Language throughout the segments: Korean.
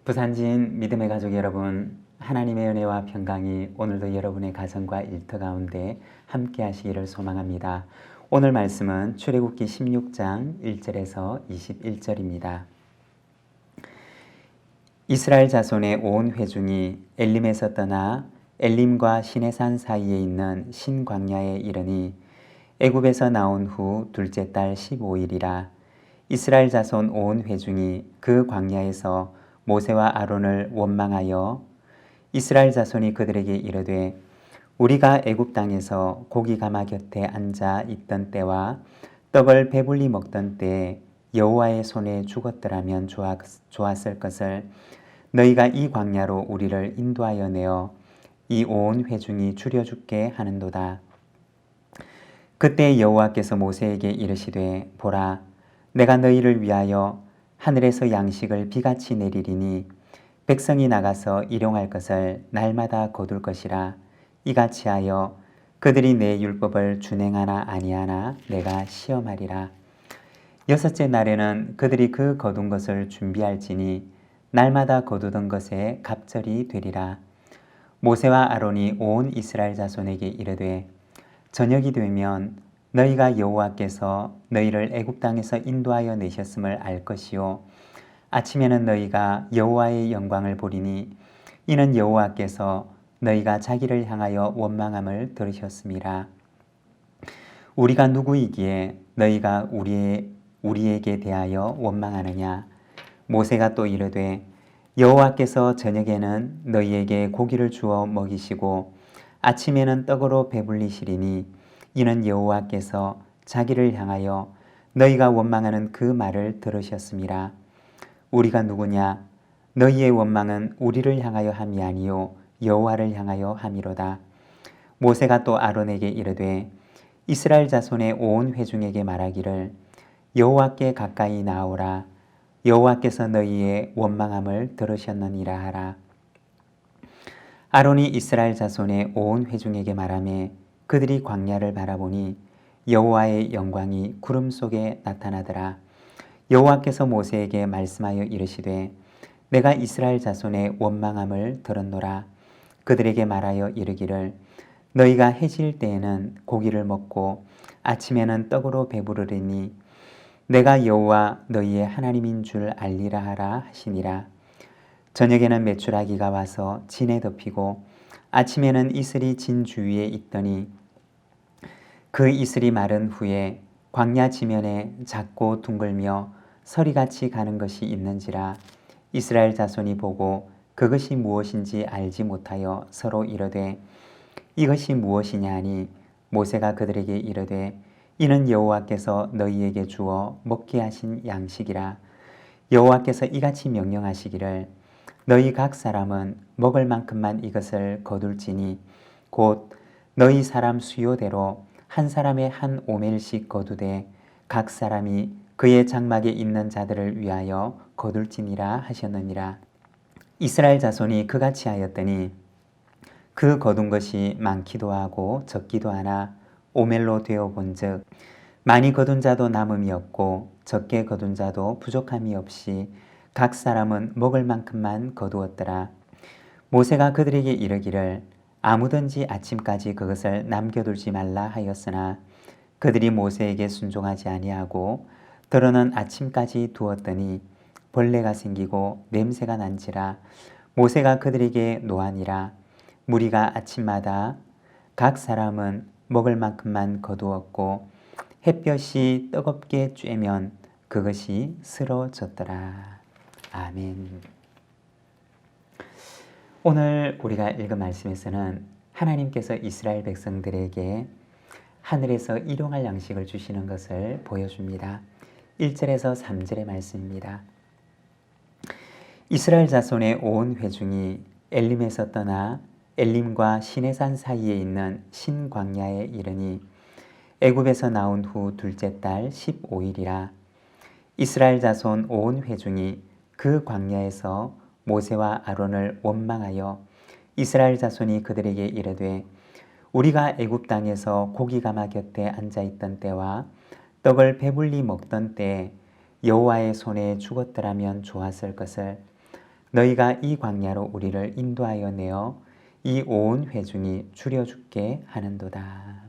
부산진 믿음의 가족 여러분, 하나님의 은혜와 평강이 오늘도 여러분의 가정과 일터 가운데 함께 하시기를 소망합니다. 오늘 말씀은 출애굽기 16장 1절에서 21절입니다. 이스라엘 자손의 온 회중이 엘림에서 떠나 엘림과 시내산 사이에 있는 신광야에 이르니 애굽에서 나온 후 둘째 달 15일이라. 이스라엘 자손 온 회중이 그 광야에서 모세와 아론을 원망하여 이스라엘 자손이 그들에게 이르되 우리가 애굽 땅에서 고기 가마 곁에 앉아 있던 때와 떡을 배불리 먹던 때에 여호와의 손에 죽었더라면 좋았을 것을 너희가 이 광야로 우리를 인도하여 내어 이 온 회중이 죽여 죽게 하는도다. 그때 여호와께서 모세에게 이르시되 보라, 내가 너희를 위하여 하늘에서 양식을 비같이 내리리니 백성이 나가서 일용할 것을 날마다 거둘 것이라. 이같이 하여 그들이 내 율법을 준행하나 아니하나 내가 시험하리라. 여섯째 날에는 그들이 그 거둔 것을 준비할지니 날마다 거두던 것에 갑절이 되리라. 모세와 아론이 온 이스라엘 자손에게 이르되 저녁이 되면 너희가 여호와께서 너희를 애굽 땅에서 인도하여 내셨음을 알 것이요 아침에는 너희가 여호와의 영광을 보리니 이는 여호와께서 너희가 자기를 향하여 원망함을 들으셨음이라. 우리가 누구이기에 너희가 우리에게 대하여 원망하느냐. 모세가 또 이르되 여호와께서 저녁에는 너희에게 고기를 주어 먹이시고 아침에는 떡으로 배불리시리니 이는 여호와께서 자기를 향하여 너희가 원망하는 그 말을 들으셨음이라. 우리가 누구냐? 너희의 원망은 우리를 향하여 함이 아니요 여호와를 향하여 함이로다. 모세가 또 아론에게 이르되 이스라엘 자손의 온 회중에게 말하기를 여호와께 가까이 나오라. 여호와께서 너희의 원망함을 들으셨느니라 하라. 아론이 이스라엘 자손의 온 회중에게 말하며 그들이 광야를 바라보니 여호와의 영광이 구름 속에 나타나더라. 여호와께서 모세에게 말씀하여 이르시되 내가 이스라엘 자손의 원망함을 들었노라. 그들에게 말하여 이르기를 너희가 해질 때에는 고기를 먹고 아침에는 떡으로 배부르리니 내가 여호와 너희의 하나님인 줄 알리라 하라 하시니라. 저녁에는 메추라기가 와서 진에 덮이고 아침에는 이슬이 진 주위에 있더니 그 이슬이 마른 후에 광야 지면에 작고 둥글며 서리같이 가는 것이 있는지라. 이스라엘 자손이 보고 그것이 무엇인지 알지 못하여 서로 이르되 이것이 무엇이냐 하니 모세가 그들에게 이르되 이는 여호와께서 너희에게 주어 먹게 하신 양식이라. 여호와께서 이같이 명령하시기를 너희 각 사람은 먹을 만큼만 이것을 거둘지니 곧 너희 사람 수요대로 한 사람의 한 오멜씩 거두되 각 사람이 그의 장막에 있는 자들을 위하여 거둘지니라 하셨느니라. 이스라엘 자손이 그같이 하였더니 그 거둔 것이 많기도 하고 적기도 하나 오멜로 되어 본즉 많이 거둔 자도 남음이 없고 적게 거둔 자도 부족함이 없이 각 사람은 먹을 만큼만 거두었더라. 모세가 그들에게 이르기를 아무든지 아침까지 그것을 남겨둘지 말라 하였으나 그들이 모세에게 순종하지 아니하고 더러는 아침까지 두었더니 벌레가 생기고 냄새가 난지라. 모세가 그들에게 노하니라. 무리가 아침마다 각 사람은 먹을 만큼만 거두었고 햇볕이 뜨겁게 쬐면 그것이 쓰러졌더라. 아멘. 오늘 우리가 읽은 말씀에서는 하나님께서 이스라엘 백성들에게 하늘에서 일용할 양식을 주시는 것을 보여줍니다. 1절에서 3절의 말씀입니다. 이스라엘 자손의 온 회중이 엘림에서 떠나 엘림과 시내산 사이에 있는 신광야에 이르니 애굽에서 나온 후 둘째 달 15일이라. 이스라엘 자손 온 회중이 그 광야에서 모세와 아론을 원망하여 이스라엘 자손이 그들에게 이르되 우리가 애굽 땅에서 고기 가마 곁에 앉아 있던 때와 떡을 배불리 먹던 때에 여호와의 손에 죽었더라면 좋았을 것을 너희가 이 광야로 우리를 인도하여 내어 이 온 회중이 줄여죽게 하는도다.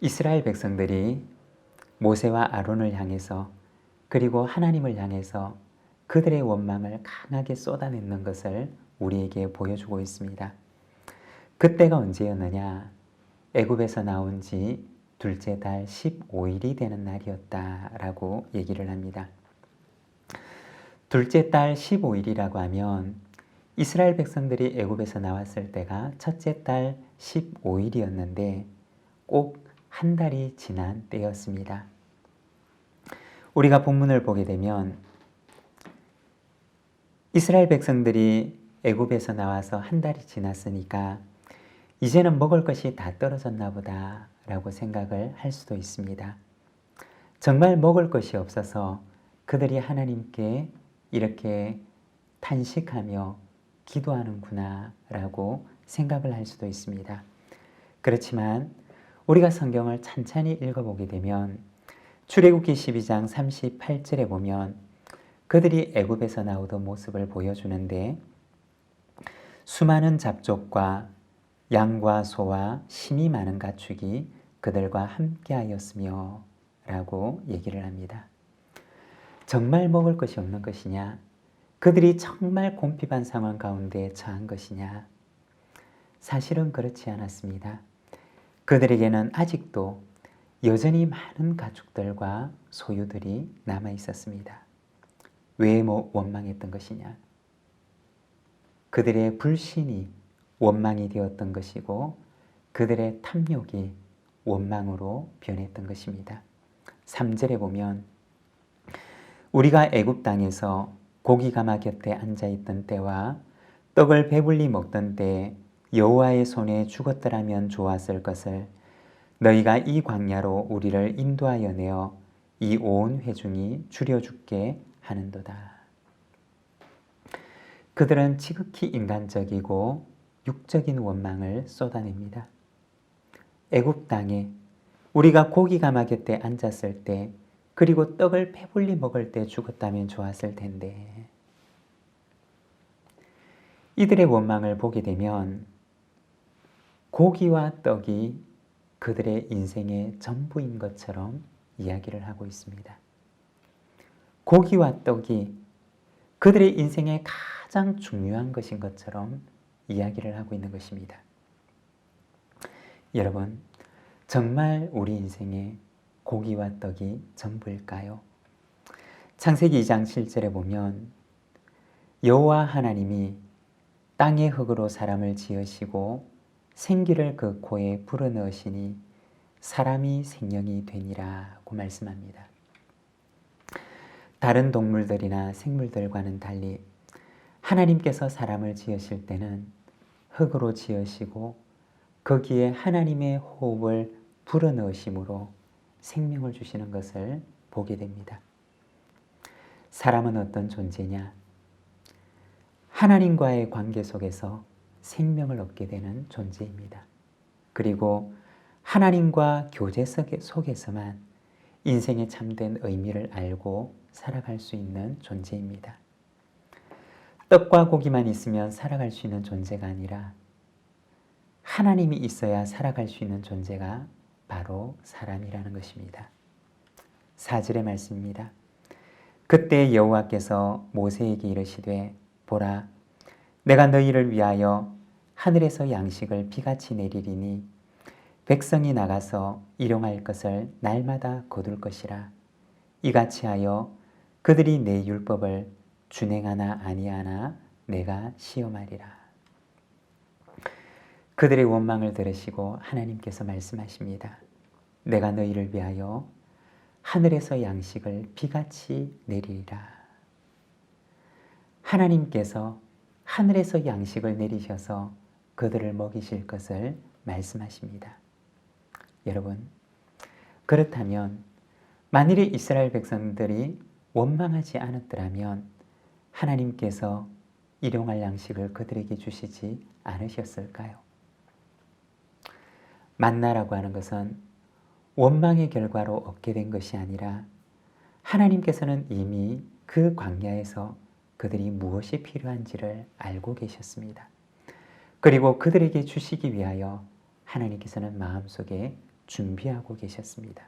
이스라엘 백성들이 모세와 아론을 향해서 그리고 하나님을 향해서 그들의 원망을 강하게 쏟아내는 것을 우리에게 보여주고 있습니다. 그때가 언제였느냐? 애굽에서 나온 지 둘째 달 15일이 되는 날이었다라고 얘기를 합니다. 둘째 달 15일이라고 하면 이스라엘 백성들이 애굽에서 나왔을 때가 첫째 달 15일이었는데 꼭 한 달이 지난 때였습니다. 우리가 본문을 보게 되면 이스라엘 백성들이 애굽에서 나와서 한 달이 지났으니까 이제는 먹을 것이 다 떨어졌나 보다 라고 생각을 할 수도 있습니다. 정말 먹을 것이 없어서 그들이 하나님께 이렇게 탄식하며 기도하는구나 라고 생각을 할 수도 있습니다. 그렇지만 우리가 성경을 찬찬히 읽어보게 되면 출애굽기 12장 38절에 보면 그들이 애굽에서 나오던 모습을 보여주는데 수많은 잡족과 양과 소와 힘이 많은 가축이 그들과 함께하였으며 라고 얘기를 합니다. 정말 먹을 것이 없는 것이냐? 그들이 정말 곤핍한 상황 가운데 처한 것이냐? 사실은 그렇지 않았습니다. 그들에게는 아직도 여전히 많은 가축들과 소유들이 남아 있었습니다. 왜 원망했던 것이냐? 그들의 불신이 원망이 되었던 것이고 그들의 탐욕이 원망으로 변했던 것입니다. 3절에 보면 우리가 애굽 땅에서 고기 가마 곁에 앉아있던 때와 떡을 배불리 먹던 때에 여호와의 손에 죽었더라면 좋았을 것을 너희가 이 광야로 우리를 인도하여 내어 이 온 회중이 줄여죽게 하는도다. 그들은 지극히 인간적이고 육적인 원망을 쏟아냅니다. 애굽 땅에 우리가 고기 가마 곁에 앉았을 때 그리고 떡을 배불리 먹을 때 죽었다면 좋았을 텐데 이들의 원망을 보게 되면 고기와 떡이 그들의 인생의 전부인 것처럼 이야기를 하고 있습니다. 고기와 떡이 그들의 인생의 가장 중요한 것인 것처럼 이야기를 하고 있는 것입니다. 여러분, 정말 우리 인생에 고기와 떡이 전부일까요? 창세기 2장 7절에 보면 여호와 하나님이 땅의 흙으로 사람을 지으시고 생기를 그 코에 불어넣으시니 사람이 생명이 되니라고 말씀합니다. 다른 동물들이나 생물들과는 달리 하나님께서 사람을 지으실 때는 흙으로 지으시고 거기에 하나님의 호흡을 불어넣으심으로 생명을 주시는 것을 보게 됩니다. 사람은 어떤 존재냐? 하나님과의 관계 속에서 생명을 얻게 되는 존재입니다. 그리고 하나님과 교제 속에서만 인생의 참된 의미를 알고 살아갈 수 있는 존재입니다. 떡과 고기만 있으면 살아갈 수 있는 존재가 아니라 하나님이 있어야 살아갈 수 있는 존재가 바로 사람이라는 것입니다. 4절의 말씀입니다. 그때 여호와께서 모세에게 이르시되 보라, 내가 너희를 위하여 하늘에서 양식을 비같이 내리리니 백성이 나가서 일용할 것을 날마다 거둘 것이라. 이같이 하여 그들이 내 율법을 준행하나 아니하나 내가 시험하리라. 그들의 원망을 들으시고 하나님께서 말씀하십니다. 내가 너희를 위하여 하늘에서 양식을 비같이 내리리라. 하나님께서 하늘에서 양식을 내리셔서 그들을 먹이실 것을 말씀하십니다. 여러분, 그렇다면 만일에 이스라엘 백성들이 원망하지 않았더라면 하나님께서 일용할 양식을 그들에게 주시지 않으셨을까요? 만나라고 하는 것은 원망의 결과로 얻게 된 것이 아니라 하나님께서는 이미 그 광야에서 그들이 무엇이 필요한지를 알고 계셨습니다. 그리고 그들에게 주시기 위하여 하나님께서는 마음속에 준비하고 계셨습니다.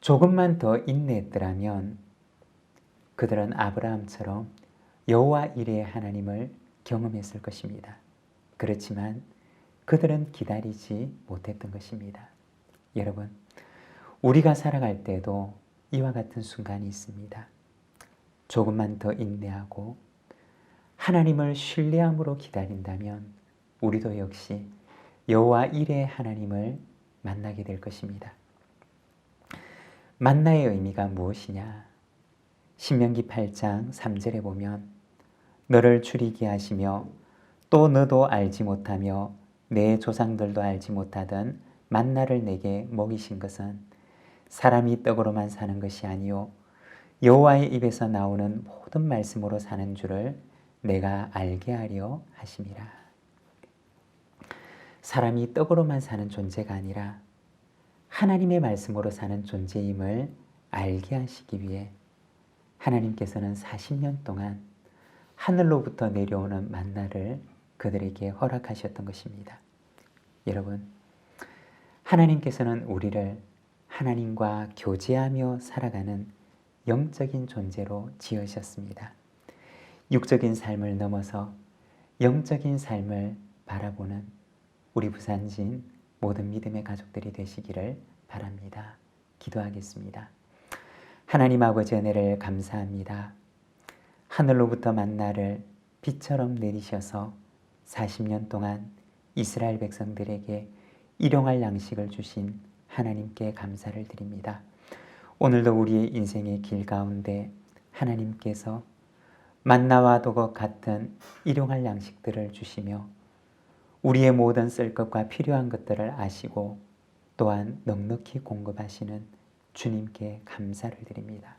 조금만 더 인내했더라면 그들은 아브라함처럼 여호와 이레의 하나님을 경험했을 것입니다. 그렇지만 그들은 기다리지 못했던 것입니다. 여러분, 우리가 살아갈 때도 이와 같은 순간이 있습니다. 조금만 더 인내하고 하나님을 신뢰함으로 기다린다면 우리도 역시 여호와 이레의 하나님을 만나게 될 것입니다. 만나의 의미가 무엇이냐? 신명기 8장 3절에 보면 너를 줄이게 하시며 또 너도 알지 못하며 내 조상들도 알지 못하던 만나를 내게 먹이신 것은 사람이 떡으로만 사는 것이 아니요 여호와의 입에서 나오는 모든 말씀으로 사는 줄을 내가 알게 하려 하심이라. 사람이 떡으로만 사는 존재가 아니라 하나님의 말씀으로 사는 존재임을 알게 하시기 위해 하나님께서는 40년 동안 하늘로부터 내려오는 만나를 그들에게 허락하셨던 것입니다. 여러분, 하나님께서는 우리를 하나님과 교제하며 살아가는 영적인 존재로 지으셨습니다. 육적인 삶을 넘어서 영적인 삶을 바라보는 우리 부산진 모든 믿음의 가족들이 되시기를 바랍니다. 기도하겠습니다. 하나님 아버지 은혜를 감사합니다. 하늘로부터 만나를 비처럼 내리셔서 40년 동안 이스라엘 백성들에게 일용할 양식을 주신 하나님께 감사를 드립니다. 오늘도 우리의 인생의 길 가운데 하나님께서 만나와 도것 같은 일용할 양식들을 주시며 우리의 모든 쓸 것과 필요한 것들을 아시고 또한 넉넉히 공급하시는 주님께 감사를 드립니다.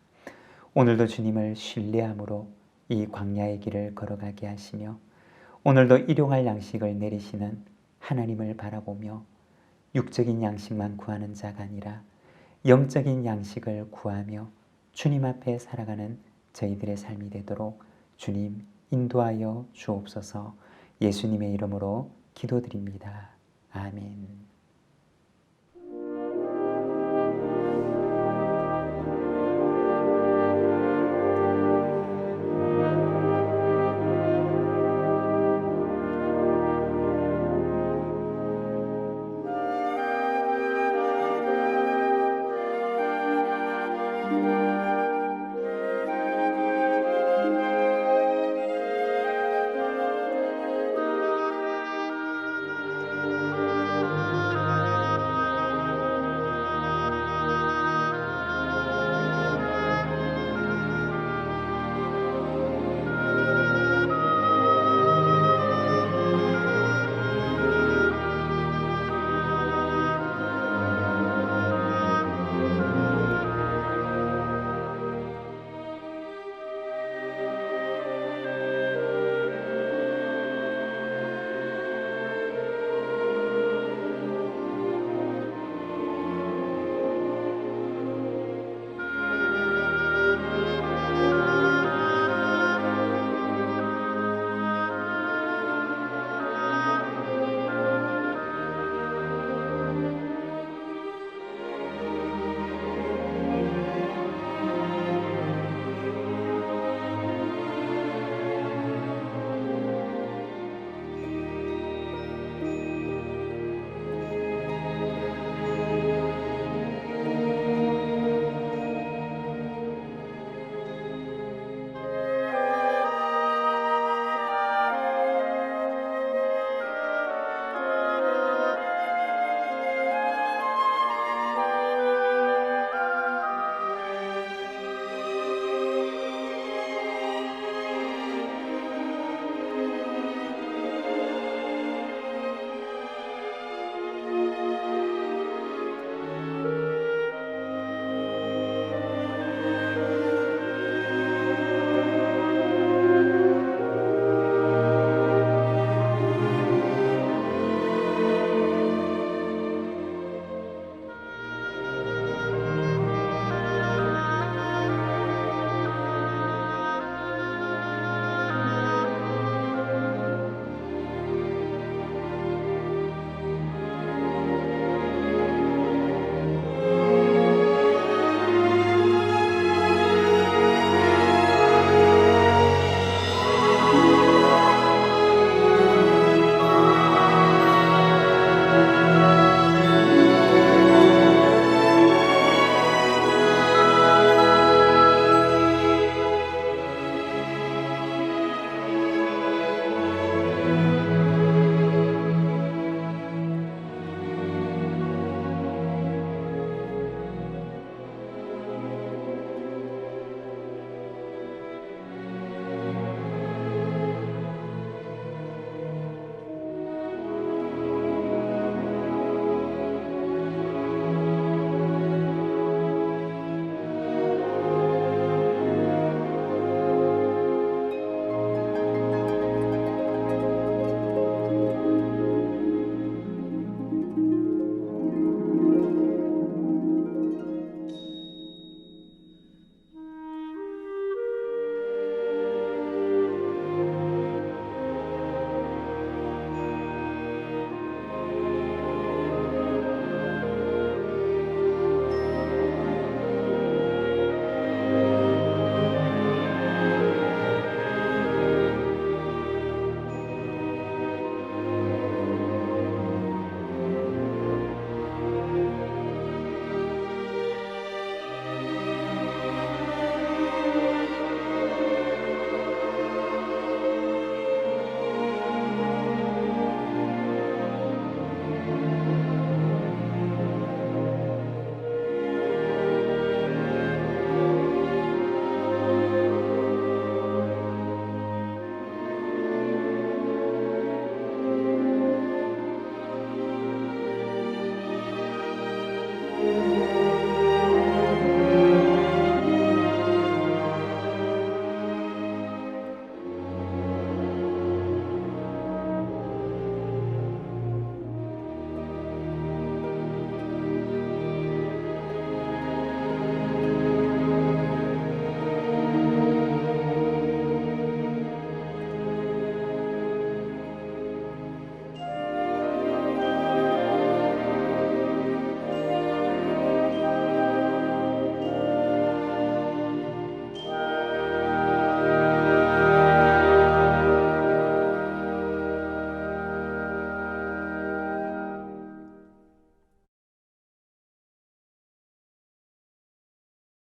오늘도 주님을 신뢰함으로 이 광야의 길을 걸어가게 하시며 오늘도 일용할 양식을 내리시는 하나님을 바라보며 육적인 양식만 구하는 자가 아니라 영적인 양식을 구하며 주님 앞에 살아가는 저희들의 삶이 되도록 주님 인도하여 주옵소서. 예수님의 이름으로 기도드립니다. 아멘.